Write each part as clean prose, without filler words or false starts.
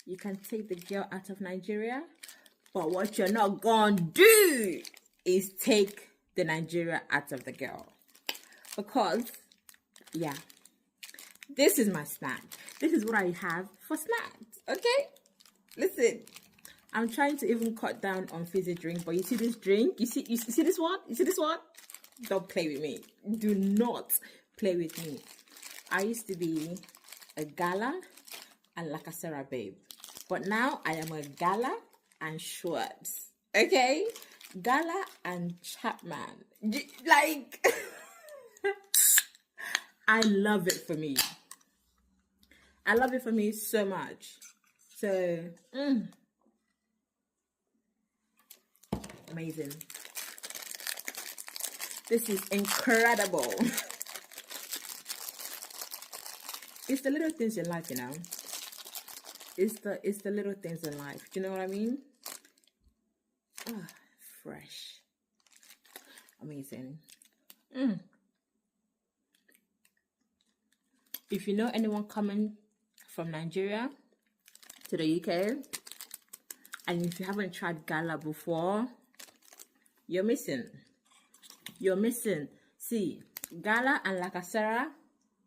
you can take the girl out of Nigeria, but what you're not gonna do is take the Nigeria out of the girl. Because, yeah, this is my snack. This is what I have for snacks, okay? Listen, I'm trying to even cut down on fizzy drink, but you see this drink? You see this one? You see this one? Don't play with me. Do not play with me. I used to be a Gala and Lacasera babe, but now I am a Gala and Schweppes, okay? Gala and Chapman. Like, I love it for me. I love it for me so much. So, amazing. This is incredible. It's the little things in life, you know. It's the little things in life. Do you know what I mean? Oh, fresh. Amazing. If you know anyone coming from Nigeria to the UK, and if you haven't tried Gala before, you're missing. You're missing. See, Gala and Lacasera,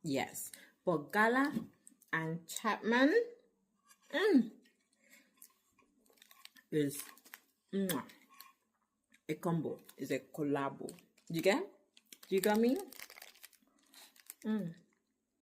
yes, but Gala and Chapman is a combo, is a collabo. Do you get me?